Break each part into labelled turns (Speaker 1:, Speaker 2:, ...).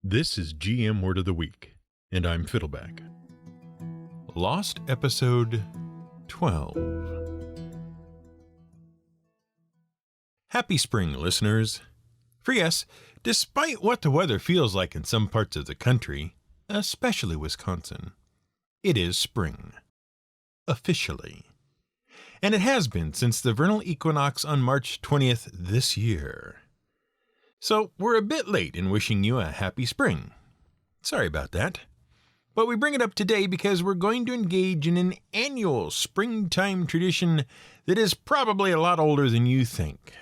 Speaker 1: This is GM Word of the Week, and I'm Fiddleback. Lost Episode 12. Happy spring, listeners. For yes, despite what the weather feels like in some parts of the country, especially Wisconsin, it is spring. Officially. And it has been since the vernal equinox on March 20th this year. So we're a bit late in wishing you a happy spring. Sorry about that. But we bring it up today because we're going to engage in an annual springtime tradition that is probably a lot older than you think.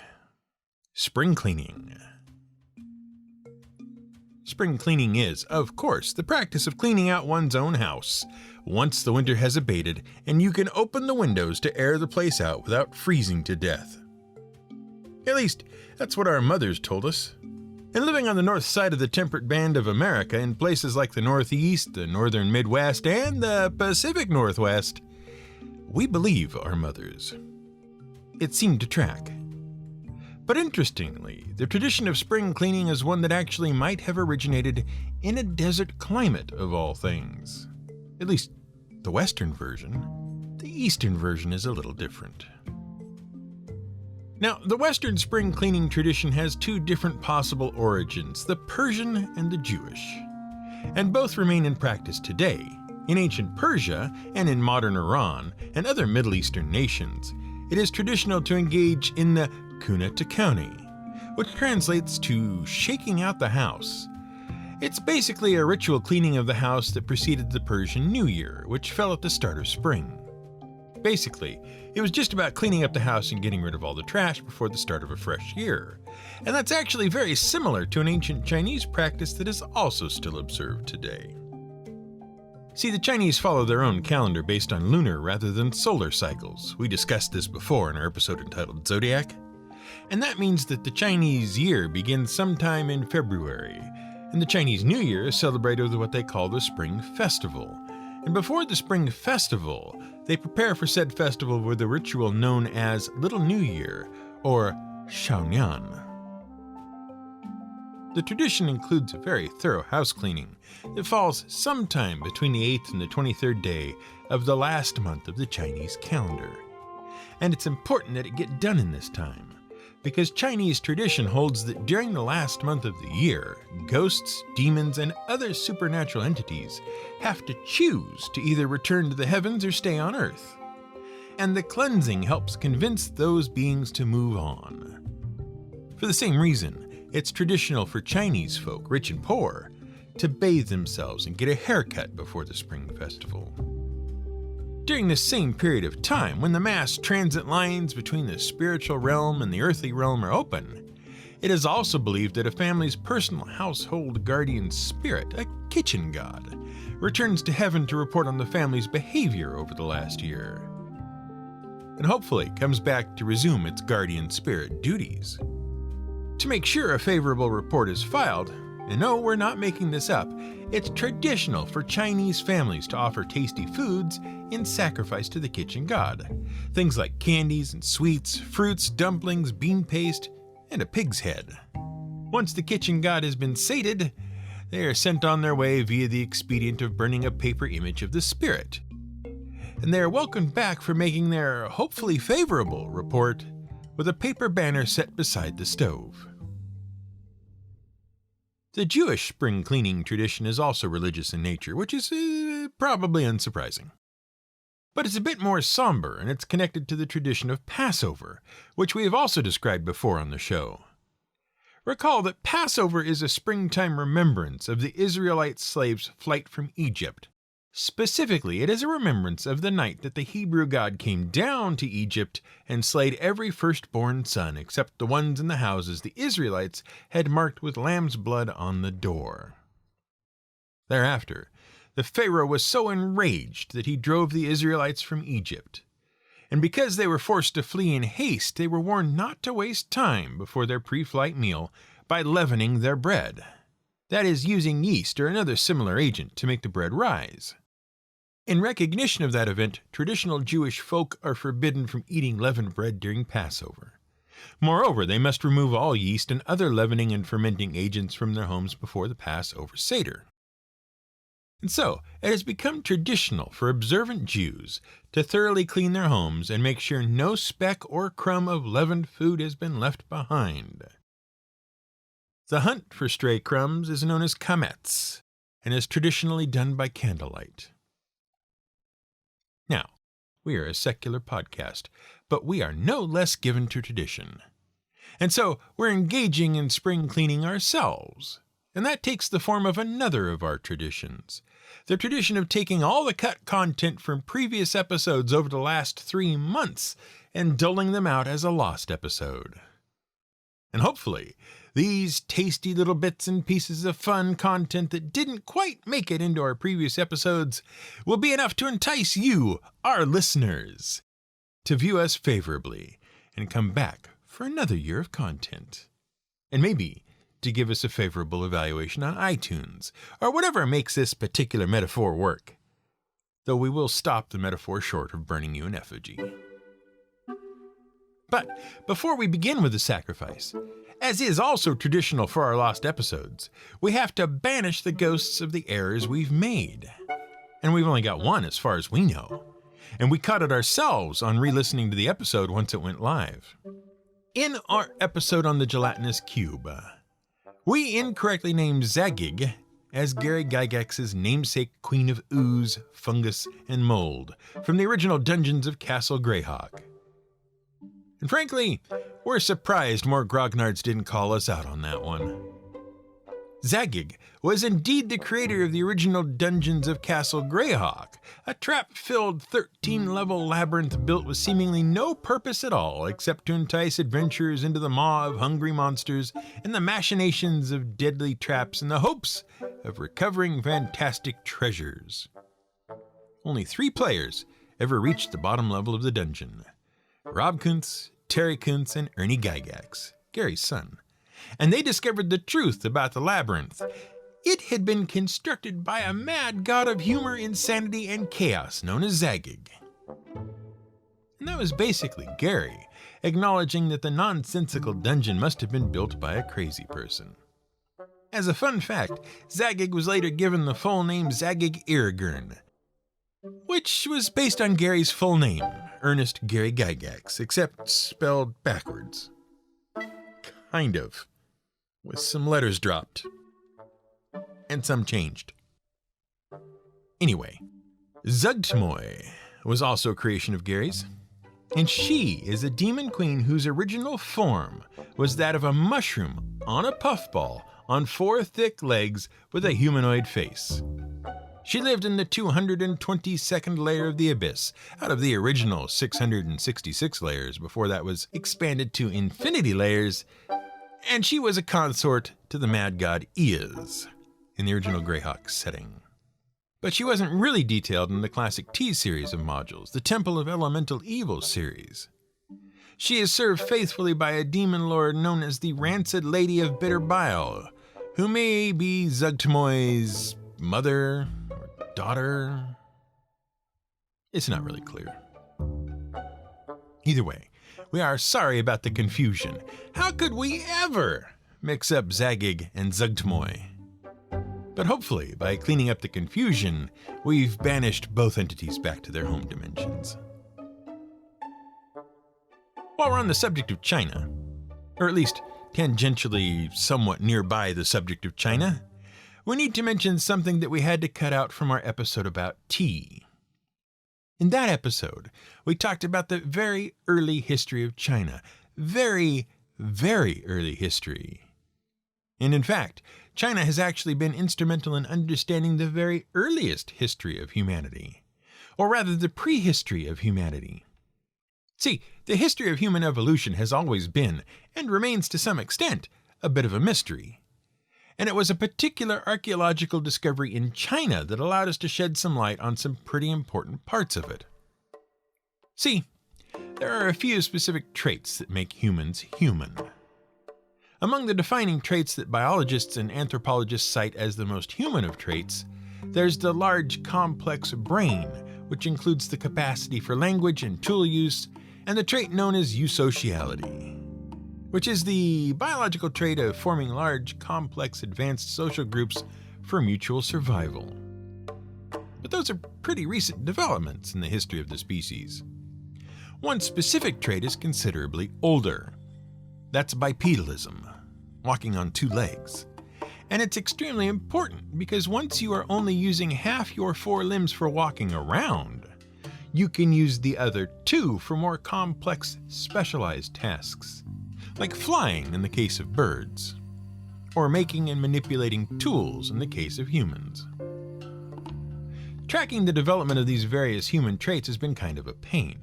Speaker 1: Spring cleaning. Spring cleaning is, of course, the practice of cleaning out one's own house once the winter has abated and you can open the windows to air the place out without freezing to death. At least, that's what our mothers told us. And living on the north side of the temperate band of America in places like the Northeast, the Northern Midwest, and the Pacific Northwest, we believe our mothers. It seemed to track. But interestingly, the tradition of spring cleaning is one that actually might have originated in a desert climate of all things. At least, the Western version. The Eastern version is a little different. Now, the Western spring cleaning tradition has two different possible origins, the Persian and the Jewish. And both remain in practice today. In ancient Persia and in modern Iran and other Middle Eastern nations, it is traditional to engage in the kuna takoni, which translates to shaking out the house. It's basically a ritual cleaning of the house that preceded the Persian New Year, which fell at the start of spring. Basically, it was just about cleaning up the house and getting rid of all the trash before the start of a fresh year. And that's actually very similar to an ancient Chinese practice that is also still observed today. See, the Chinese follow their own calendar based on lunar rather than solar cycles. We discussed this before in our episode entitled Zagyg. And that means that the Chinese year begins sometime in February, and the Chinese New Year is celebrated with what they call the Spring Festival. And before the Spring Festival, they prepare for said festival with a ritual known as Little New Year, or Shaonian. The tradition includes a very thorough house cleaning that falls sometime between the 8th and the 23rd day of the last month of the Chinese calendar. And it's important that it get done in this time, because Chinese tradition holds that during the last month of the year, ghosts, demons, and other supernatural entities have to choose to either return to the heavens or stay on Earth. And the cleansing helps convince those beings to move on. For the same reason, it's traditional for Chinese folk, rich and poor, to bathe themselves and get a haircut before the Spring Festival. During this same period of time, when the mass transit lines between the spiritual realm and the earthly realm are open, it is also believed that a family's personal household guardian spirit, a kitchen god, returns to heaven to report on the family's behavior over the last year, and hopefully comes back to resume its guardian spirit duties. To make sure a favorable report is filed, and no, we're not making this up, it's traditional for Chinese families to offer tasty foods in sacrifice to the kitchen god. Things like candies and sweets, fruits, dumplings, bean paste, and a pig's head. Once the kitchen god has been sated, they are sent on their way via the expedient of burning a paper image of the spirit. And they are welcomed back for making their hopefully favorable report with a paper banner set beside the stove. The Jewish spring cleaning tradition is also religious in nature, which is probably unsurprising. But it's a bit more somber, and it's connected to the tradition of Passover, which we have also described before on the show. Recall that Passover is a springtime remembrance of the Israelite slaves' flight from Egypt. Specifically, it is a remembrance of the night that the Hebrew God came down to Egypt and slayed every firstborn son except the ones in the houses the Israelites had marked with lamb's blood on the door. Thereafter, the Pharaoh was so enraged that he drove the Israelites from Egypt. And because they were forced to flee in haste, they were warned not to waste time before their pre-flight meal by leavening their bread. That is, using yeast or another similar agent to make the bread rise. In recognition of that event, traditional Jewish folk are forbidden from eating leavened bread during Passover. Moreover, they must remove all yeast and other leavening and fermenting agents from their homes before the Passover Seder. And so, it has become traditional for observant Jews to thoroughly clean their homes and make sure no speck or crumb of leavened food has been left behind. The hunt for stray crumbs is known as chametz and is traditionally done by candlelight. Now, we are a secular podcast, but we are no less given to tradition. And so, we're engaging in spring cleaning ourselves. And that takes the form of another of our traditions. The tradition of taking all the cut content from previous episodes over the last 3 months and doling them out as a lost episode. And hopefully, these tasty little bits and pieces of fun content that didn't quite make it into our previous episodes will be enough to entice you, our listeners, to view us favorably and come back for another year of content. And maybe to give us a favorable evaluation on iTunes, or whatever makes this particular metaphor work. Though we will stop the metaphor short of burning you in effigy. But before we begin with the sacrifice, as is also traditional for our lost episodes, we have to banish the ghosts of the errors we've made. And we've only got one as far as we know. And we caught it ourselves on re-listening to the episode once it went live. In our episode on the gelatinous cube, we incorrectly named Zagyg as Gary Gygax's namesake queen of ooze, fungus, and mold from the original Dungeons of Castle Greyhawk. And frankly, we're surprised more grognards didn't call us out on that one. Zagyg was indeed the creator of the original Dungeons of Castle Greyhawk, a trap-filled 13-level labyrinth built with seemingly no purpose at all except to entice adventurers into the maw of hungry monsters and the machinations of deadly traps in the hopes of recovering fantastic treasures. Only 3 players ever reached the bottom level of the dungeon: Rob Kuntz, Terry Kuntz, and Ernie Gygax, Gary's son. And they discovered the truth about the labyrinth. It had been constructed by a mad god of humor, insanity, and chaos known as Zagyg. And that was basically Gary acknowledging that the nonsensical dungeon must have been built by a crazy person. As a fun fact, Zagyg was later given the full name Zagyg Irregurn, which was based on Gary's full name, Ernest Gary Gygax, except spelled backwards. Kind of, with some letters dropped, and some changed. Anyway, Zagyg was also a creation of Gary's, and she is a demon queen whose original form was that of a mushroom on a puffball on 4 thick legs with a humanoid face. She lived in the 222nd layer of the abyss, out of the original 666 layers before that was expanded to infinity layers, and she was a consort to the mad god Eos in the original Greyhawk setting. But she wasn't really detailed in the classic T series of modules, the Temple of Elemental Evil series. She is served faithfully by a demon lord known as the Rancid Lady of Bitter Bile, who may be Zugtmoy's mother or daughter. It's not really clear. Either way, we are sorry about the confusion. How could we ever mix up Zagyg and Zugtmoy? But hopefully, by cleaning up the confusion, we've banished both entities back to their home dimensions. While we're on the subject of China, or at least tangentially somewhat nearby the subject of China, we need to mention something that we had to cut out from our episode about tea. In that episode, we talked about the very early history of China. Very, very early history. And in fact, China has actually been instrumental in understanding the very earliest history of humanity, or rather the prehistory of humanity. See, the history of human evolution has always been, and remains to some extent, a bit of a mystery. And it was a particular archaeological discovery in China that allowed us to shed some light on some pretty important parts of it. See, there are a few specific traits that make humans human. Among the defining traits that biologists and anthropologists cite as the most human of traits, there's the large, complex brain, which includes the capacity for language and tool use, and the trait known as eusociality. which is the biological trait of forming large, complex, advanced social groups for mutual survival. But those are pretty recent developments in the history of the species. One specific trait is considerably older. That's bipedalism, walking on two legs. And it's extremely important because once you are only using half your four limbs for walking around, you can use the other two for more complex, specialized tasks, like flying in the case of birds, or making and manipulating tools in the case of humans. Tracking the development of these various human traits has been kind of a pain.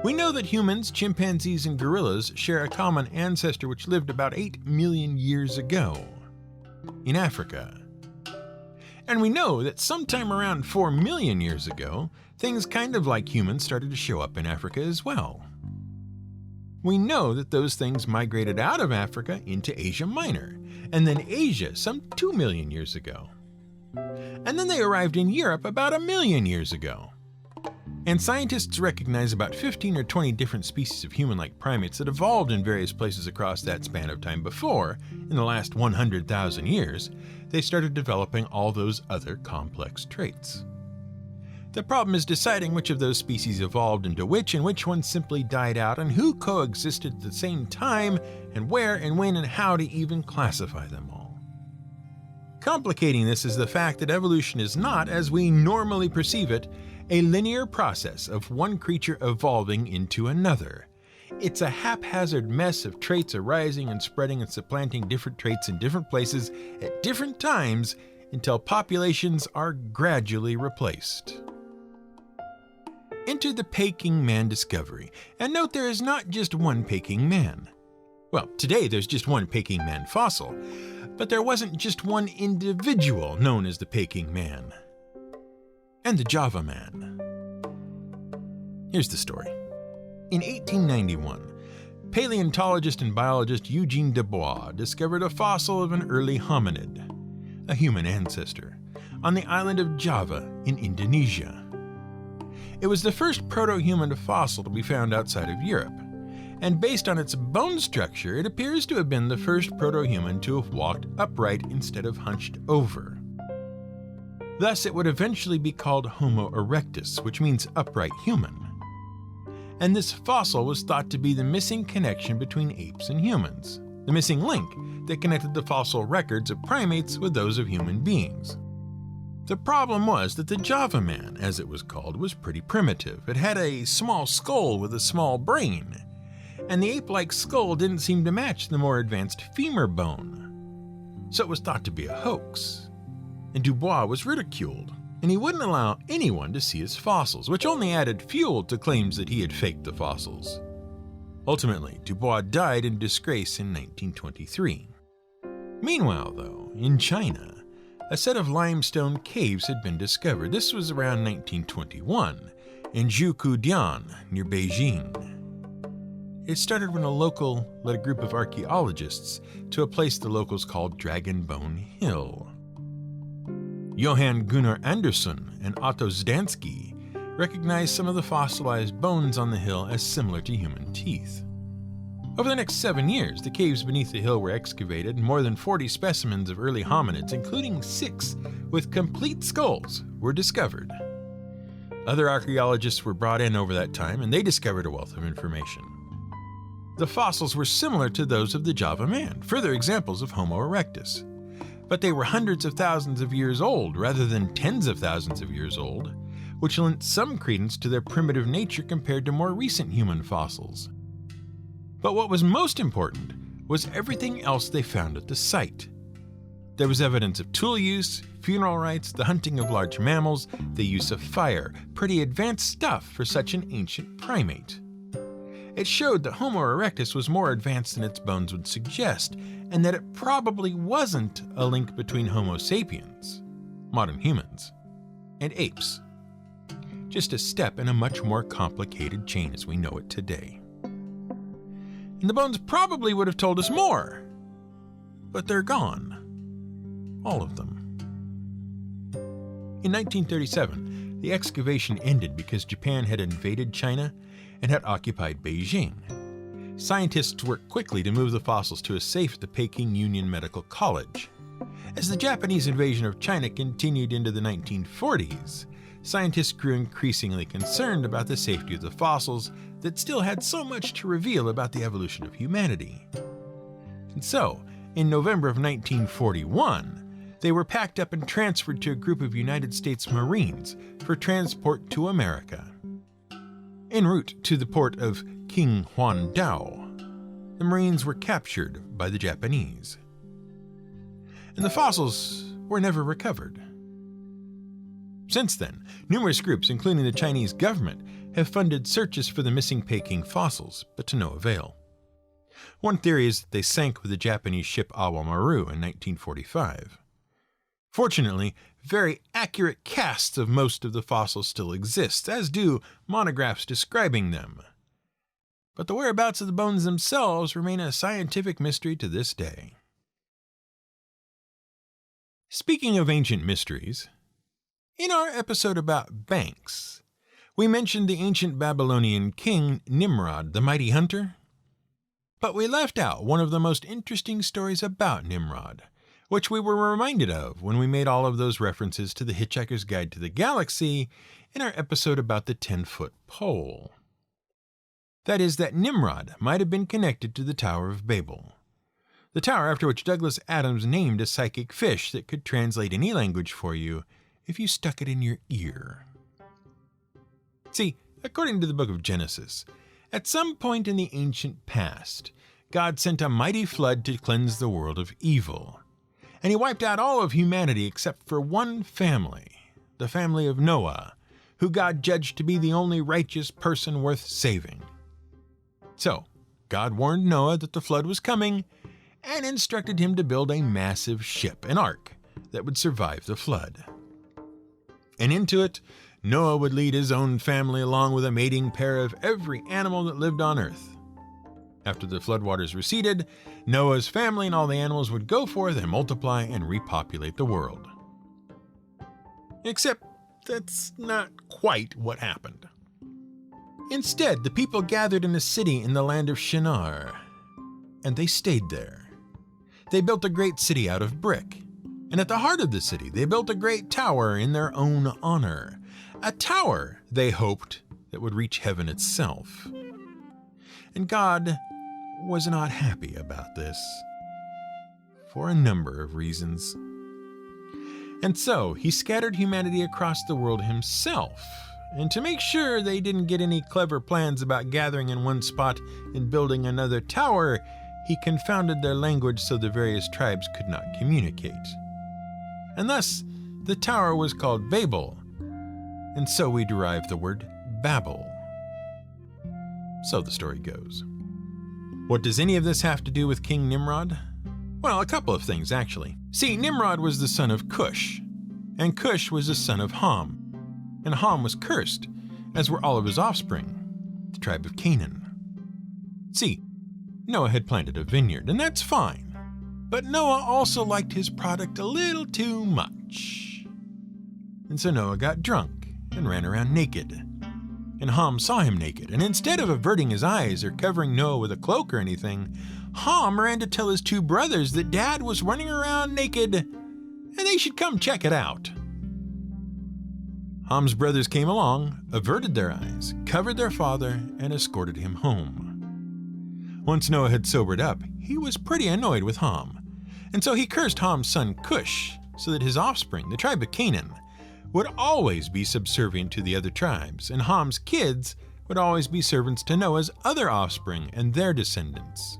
Speaker 1: We know that humans, chimpanzees, and gorillas share a common ancestor which lived about 8 million years ago in Africa. And we know that sometime around 4 million years ago, things kind of like humans started to show up in Africa as well. We know that those things migrated out of Africa into Asia Minor, and then Asia some 2 million years ago. And then they arrived in Europe about 1 million years ago. And scientists recognize about 15 or 20 different species of human-like primates that evolved in various places across that span of time before, in the last 100,000 years, they started developing all those other complex traits. The problem is deciding which of those species evolved into which and which ones simply died out and who coexisted at the same time and where and when and how to even classify them all. Complicating this is the fact that evolution is not, as we normally perceive it, a linear process of one creature evolving into another. It's a haphazard mess of traits arising and spreading and supplanting different traits in different places at different times until populations are gradually replaced. Enter the Peking man discovery, and note there is not just one Peking man. Well, today there's just one Peking man fossil, but there wasn't just one individual known as the Peking man. And the Java man. Here's the story. In 1891, paleontologist and biologist Eugene Dubois discovered a fossil of an early hominid, a human ancestor, on the island of Java in Indonesia. It was the first proto-human fossil to be found outside of Europe, and based on its bone structure, it appears to have been the first proto-human to have walked upright instead of hunched over. Thus, it would eventually be called Homo erectus, which means upright human. And this fossil was thought to be the missing connection between apes and humans, the missing link that connected the fossil records of primates with those of human beings. The problem was that the Java man, as it was called, was pretty primitive. It had a small skull with a small brain, and the ape-like skull didn't seem to match the more advanced femur bone. So it was thought to be a hoax. And Dubois was ridiculed, and he wouldn't allow anyone to see his fossils, which only added fuel to claims that he had faked the fossils. Ultimately, Dubois died in disgrace in 1923. Meanwhile, though, in China, a set of limestone caves had been discovered. This was around 1921, in Zhukudian, near Beijing. It started when a local led a group of archaeologists to a place the locals called Dragon Bone Hill. Johann Gunnar Andersson and Otto Zdansky recognized some of the fossilized bones on the hill as similar to human teeth. Over the next 7 years, the caves beneath the hill were excavated, and more than 40 specimens of early hominids, including 6 with complete skulls, were discovered. Other archaeologists were brought in over that time, and they discovered a wealth of information. The fossils were similar to those of the Java man, further examples of Homo erectus. But they were hundreds of thousands of years old rather than tens of thousands of years old, which lent some credence to their primitive nature compared to more recent human fossils. But what was most important was everything else they found at the site. There was evidence of tool use, funeral rites, the hunting of large mammals, the use of fire, pretty advanced stuff for such an ancient primate. It showed that Homo erectus was more advanced than its bones would suggest, and that it probably wasn't a link between Homo sapiens, modern humans, and apes. Just a step in a much more complicated chain as we know it today. And the bones probably would have told us more, but they're gone. All of them. In 1937, the excavation ended because Japan had invaded China and had occupied Beijing. scientists worked quickly to move the fossils to a safe at the Peking Union Medical College. As the Japanese invasion of China continued into the 1940s, scientists grew increasingly concerned about the safety of the fossils that still had so much to reveal about the evolution of humanity. And so, in November of 1941, they were packed up and transferred to a group of United States Marines for transport to America. En route to the port of Qinhuangdao, the Marines were captured by the Japanese. And the fossils were never recovered. Since then, numerous groups, including the Chinese government, have funded searches for the missing Peking fossils, but to no avail. One theory is that they sank with the Japanese ship Awamaru in 1945. Fortunately, very accurate casts of most of the fossils still exist, as do monographs describing them. But the whereabouts of the bones themselves remain a scientific mystery to this day. Speaking of ancient mysteries, in our episode about banks, we mentioned the ancient Babylonian king Nimrod, the mighty hunter. But we left out one of the most interesting stories about Nimrod, which we were reminded of when we made all of those references to the Hitchhiker's Guide to the Galaxy in our episode about the 10-foot pole. That is, that Nimrod might have been connected to the Tower of Babel, the tower after which Douglas Adams named a psychic fish that could translate any language for you if you stuck it in your ear. See, according to the book of Genesis, at some point in the ancient past, God sent a mighty flood to cleanse the world of evil, and he wiped out all of humanity except for one family, the family of Noah, who God judged to be the only righteous person worth saving. So, God warned Noah that the flood was coming and instructed him to build a massive ship, an ark, that would survive the flood. And into it, Noah would lead his own family along with a mating pair of every animal that lived on earth. After the floodwaters receded, Noah's family and all the animals would go forth and multiply and repopulate the world. Except that's not quite what happened. Instead, the people gathered in a city in the land of Shinar, and they stayed there. They built a great city out of brick, and at the heart of the city they built a great tower in their own honor, a tower, they hoped, that would reach heaven itself. And God was not happy about this, for a number of reasons. And so he scattered humanity across the world himself, and to make sure they didn't get any clever plans about gathering in one spot and building another tower, he confounded their language so the various tribes could not communicate. And thus, the tower was called Babel, and so we derived the word Babel. So the story goes. What does any of this have to do with King Nimrod? Well, a couple of things, actually. See, Nimrod was the son of Cush, and Cush was the son of Ham, and Ham was cursed, as were all of his offspring, the tribe of Canaan. See, Noah had planted a vineyard, and that's fine, but Noah also liked his product a little too much. And so Noah got drunk and ran around naked. And Ham saw him naked, and instead of averting his eyes or covering Noah with a cloak or anything, Ham ran to tell his two brothers that Dad was running around naked, and they should come check it out. Ham's brothers came along, averted their eyes, covered their father, and escorted him home. Once Noah had sobered up, he was pretty annoyed with Ham, and so he cursed Ham's son Cush, so that his offspring, the tribe of Canaan, would always be subservient to the other tribes, and Ham's kids would always be servants to Noah's other offspring and their descendants.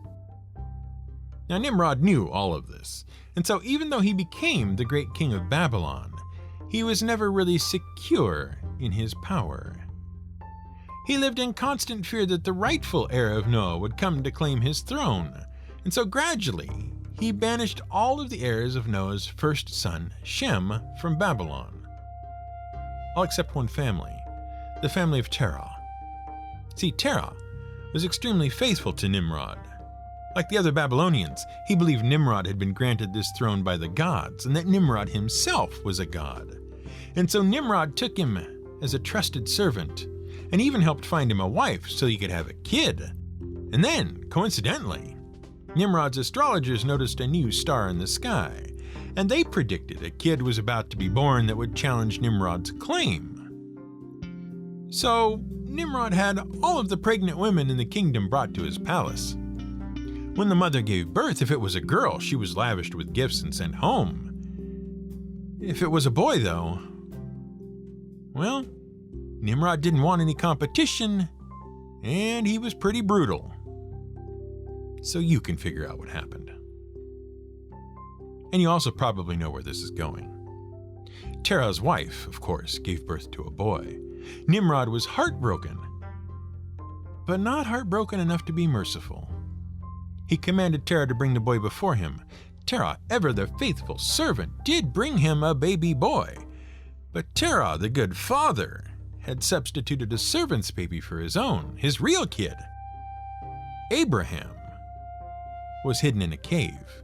Speaker 1: Now Nimrod knew all of this, and so even though he became the great king of Babylon, he was never really secure in his power. He lived in constant fear that the rightful heir of Noah would come to claim his throne, and so gradually he banished all of the heirs of Noah's first son, Shem, from Babylon. All except one family, the family of Terah. See, Terah was extremely faithful to Nimrod. Like the other Babylonians, he believed Nimrod had been granted this throne by the gods, and that Nimrod himself was a god. And so Nimrod took him as a trusted servant, and even helped find him a wife so he could have a kid. And then, coincidentally, Nimrod's astrologers noticed a new star in the sky, and they predicted a kid was about to be born that would challenge Nimrod's claim. So, Nimrod had all of the pregnant women in the kingdom brought to his palace. When the mother gave birth, if it was a girl, she was lavished with gifts and sent home. If it was a boy, though, well, Nimrod didn't want any competition, and he was pretty brutal. So you can figure out what happened. And you also probably know where this is going. Terah's wife, of course, gave birth to a boy. Nimrod was heartbroken, but not heartbroken enough to be merciful. He commanded Terah to bring the boy before him. Terah, ever the faithful servant, did bring him a baby boy. But Terah, the good father, had substituted a servant's baby for his own, his real kid. Abraham was hidden in a cave,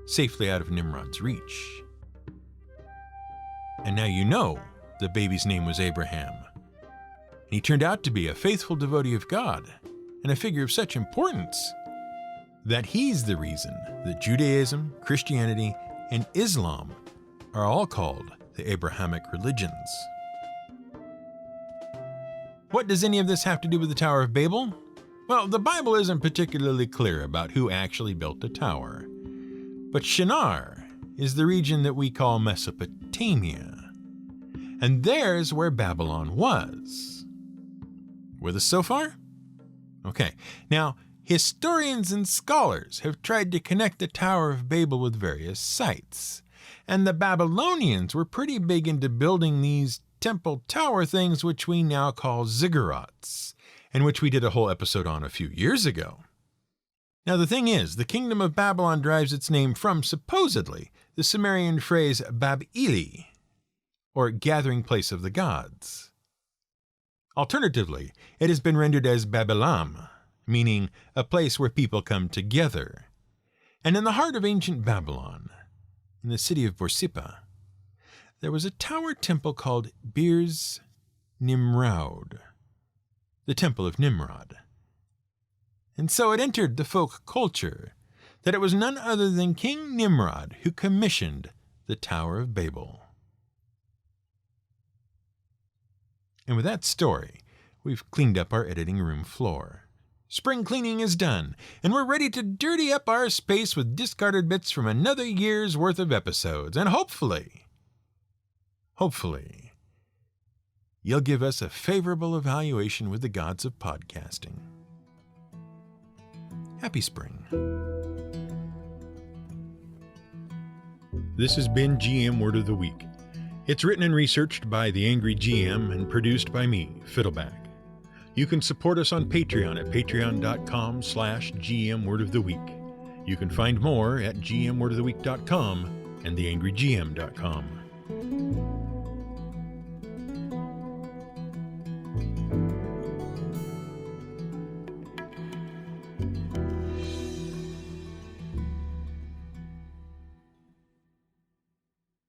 Speaker 1: safely out of Nimrod's reach. And now you know the baby's name was Abraham. He turned out to be a faithful devotee of God and a figure of such importance that he's the reason that Judaism, Christianity, and Islam are all called the Abrahamic religions. What does any of this have to do with the Tower of Babel? Well, the Bible isn't particularly clear about who actually built the tower, but Shinar is the region that we call Mesopotamia, and there's where Babylon was. With us so far? Okay, now historians and scholars have tried to connect the Tower of Babel with various sites, and the Babylonians were pretty big into building these temple tower things which we now call ziggurats, and which we did a whole episode on a few years ago. Now the thing is, the kingdom of Babylon derives its name from, supposedly, the Sumerian phrase Bab-ili, or gathering place of the gods. Alternatively, it has been rendered as Babilam, meaning a place where people come together. And in the heart of ancient Babylon, in the city of Borsippa, there was a tower temple called Birs Nimrod, the Temple of Nimrod. And so it entered the folk culture that it was none other than King Nimrod who commissioned the Tower of Babel. And with that story, we've cleaned up our editing room floor. Spring cleaning is done, and we're ready to dirty up our space with discarded bits from another year's worth of episodes, and hopefully, you'll give us a favorable evaluation with the gods of podcasting. Happy spring. This has been GM Word of the Week. It's written and researched by The Angry GM and produced by me, Fiddleback. You can support us on Patreon at patreon.com/GMWordOfTheWeek. You can find more at gmwordoftheweek.com and theangrygm.com.